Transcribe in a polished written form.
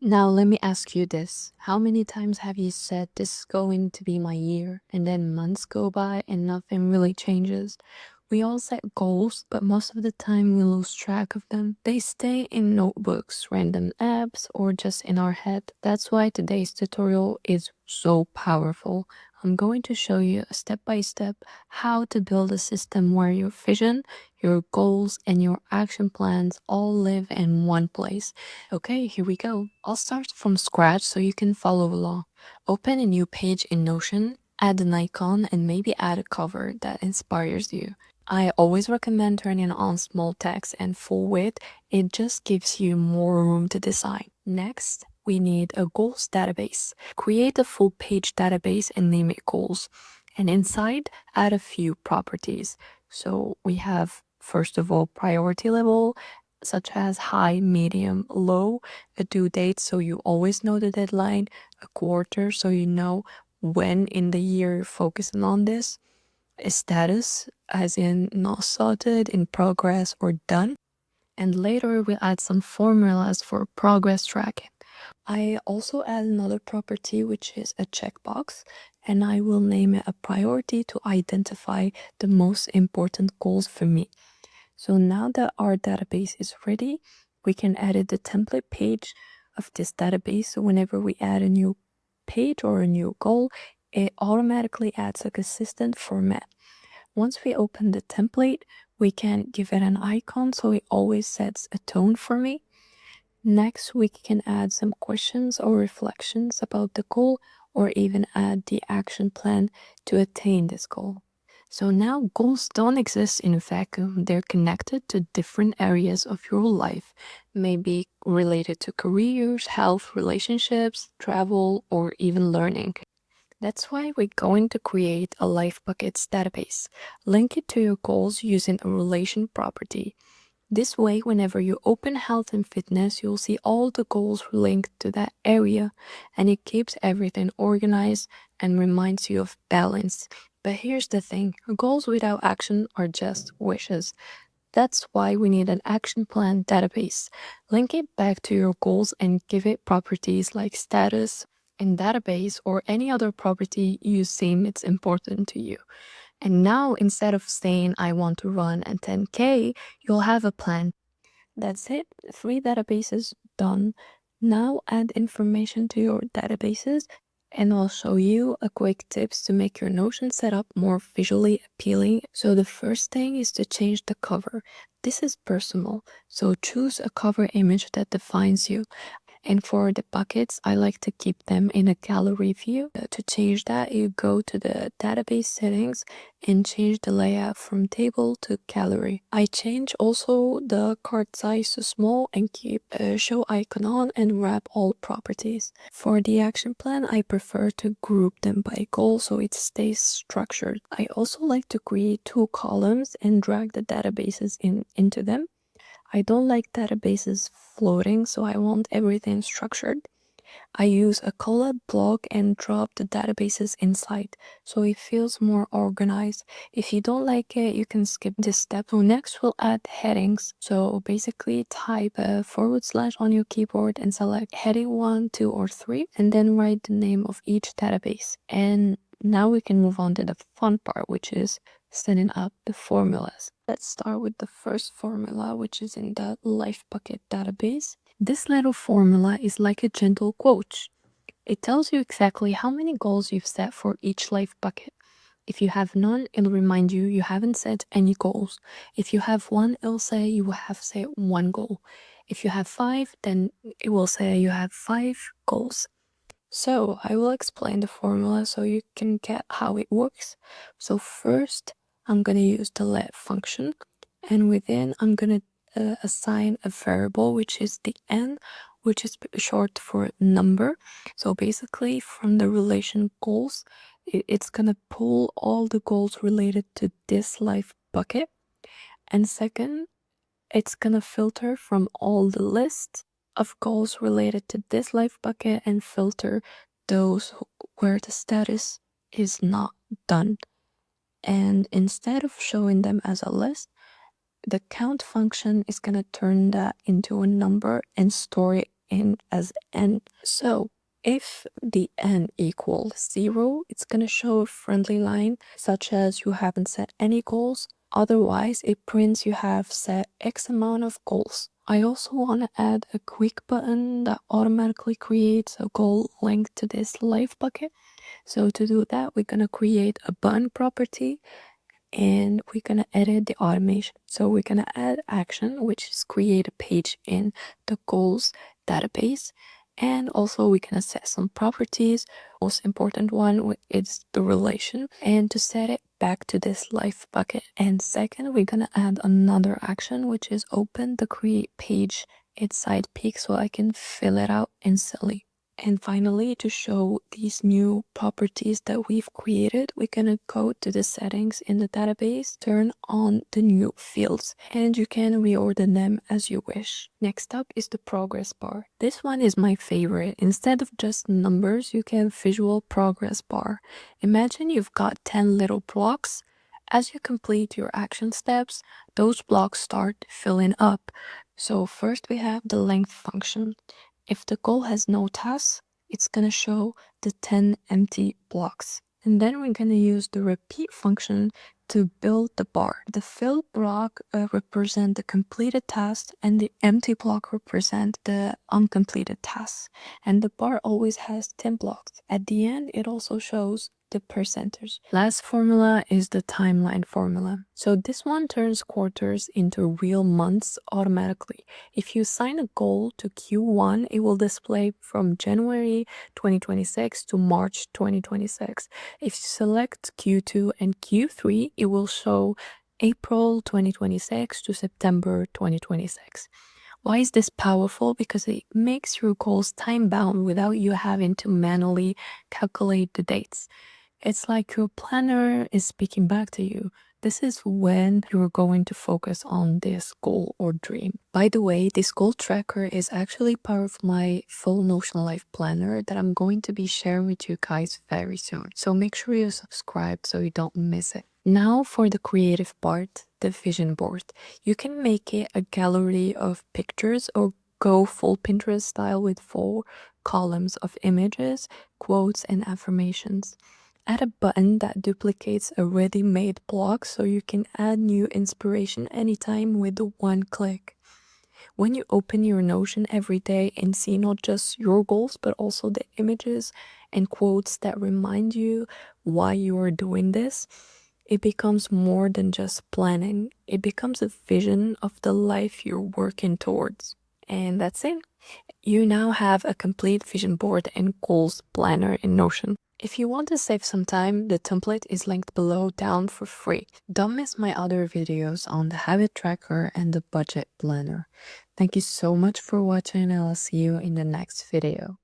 Now, let me ask you this. How many times have you said this is going to be my year, and then months go by and nothing really changes? We all set goals, but most of the time we lose track of them. They stay in notebooks, random apps, or just in our head. That's why today's tutorial is so powerful. I'm going to show you step by step how to build a system where your vision, your goals, and your action plans all live in one place. Okay, here we go. I'll start from scratch so you can follow along. Open a new page in Notion, add an icon, and maybe add a cover that inspires you. I always recommend turning on small text and full width. It just gives you more room to design. Next, we need a goals database. Create a full page database and name it goals. And inside, add a few properties. So we have, first of all, priority level, such as high, medium, low, a due date so you always know the deadline, a quarter so you know when in the year you're focusing on this, a status as in not sorted, in progress, or done. And later we'll add some formulas for progress tracking. I also add another property which is a checkbox, and I will name it a priority to identify the most important goals for me. So now that our database is ready, we can edit the template page of this database. So whenever we add a new page or a new goal, it automatically adds a consistent format. Once we open the template, we can give it an icon so it always sets a tone for me. Next, we can add some questions or reflections about the goal, or even add the action plan to attain this goal. So now goals don't exist in a vacuum. They're connected to different areas of your life, maybe related to careers, health, relationships, travel, or even learning. That's why we're going to create a Life Buckets database. Link it to your goals using a relation property. This way, whenever you open health and fitness, you'll see all the goals linked to that area, and it keeps everything organized and reminds you of balance. But here's the thing, goals without action are just wishes. That's why we need an action plan database. Link it back to your goals and give it properties like status and database or any other property you seem it's important to you. And now instead of saying I want to run a 10K, you'll have a plan. That's it. 3 databases done. Now add information to your databases and I'll show you a quick tips to make your Notion setup more visually appealing. So the first thing is to change the cover. This is personal, so choose a cover image that defines you. And for the buckets, I like to keep them in a gallery view. To change that, you go to the database settings and change the layout from table to gallery. I change also the card size to small and keep a show icon on and wrap all properties. For the action plan, I prefer to group them by goal so it stays structured. I also like to create 2 columns and drag the databases into them. I don't like databases floating, so I want everything structured. I use a collab block and drop the databases inside, so it feels more organized. If you don't like it, you can skip this step. So next we'll add headings. So basically type a / on your keyboard and select heading 1, 2, or 3, and then write the name of each database. And now we can move on to the fun part, which is setting up the formulas. Let's start with the first formula, which is in the Life Bucket database. This little formula is like a gentle coach. It tells you exactly how many goals you've set for each life bucket. If you have none, it'll remind you you haven't set any goals. If you have one, it'll say you have set 1 goal. If you have 5, then it will say you have 5 goals. So I will explain the formula so you can get how it works. So first, I'm going to use the let function, and within I'm going to assign a variable, which is the n, which is short for number. So basically from the relation goals, it's going to pull all the goals related to this life bucket. And second, it's going to filter from all the lists of goals related to this life bucket and filter those where the status is not done. And instead of showing them as a list, the count function is going to turn that into a number and store it in as n. So if the n equals 0, it's gonna show a friendly line such as you haven't set any goals. Otherwise, it prints you have set X amount of goals. I also want to add a quick button that automatically creates a goal linked to this life bucket. So to do that, we're gonna create a button property and we're gonna edit the automation. So we're gonna add action, which is create a page in the goals database. And also we're gonna set some properties. Most important one is the relation, and to set it back to this life bucket. And second, we're gonna add another action, which is open the create page its side peak so I can fill it out instantly. And finally, to show these new properties that we've created, we're gonna go to the settings in the database, turn on the new fields, and you can reorder them as you wish. Next up is the progress bar. This one is my favorite. Instead of just numbers, you can visual progress bar. Imagine you've got 10 little blocks. As you complete your action steps, those blocks start filling up. So first we have the length function. If the goal has no tasks, it's gonna show the 10 empty blocks. And then we're gonna use the repeat function to build the bar. The filled block represent the completed task and the empty block represent the uncompleted tasks. And the bar always has 10 blocks. At the end, it also shows the percentage. Last formula is the timeline formula. So this one turns quarters into real months automatically. If you assign a goal to Q1, it will display from January 2026 to March 2026. If you select Q2 and Q3, it will show April 2026 to September 2026. Why is this powerful? Because it makes your goals time bound without you having to manually calculate the dates. It's like your planner is speaking back to you. This is when you're going to focus on this goal or dream. By the way, this goal tracker is actually part of my full Notion Life planner that I'm going to be sharing with you guys very soon. So make sure you subscribe so you don't miss it. Now for the creative part, the vision board. You can make it a gallery of pictures or go full Pinterest style with 4 columns of images, quotes, and affirmations. Add a button that duplicates a ready-made block so you can add new inspiration anytime with one click. When you open your Notion every day and see not just your goals but also the images and quotes that remind you why you are doing this, it becomes more than just planning. It becomes a vision of the life you're working towards. And that's it. You now have a complete vision board and goals planner in Notion. If you want to save some time, the template is linked below down for free. Don't miss my other videos on the habit tracker and the budget planner. Thank you so much for watching and I'll see you in the next video.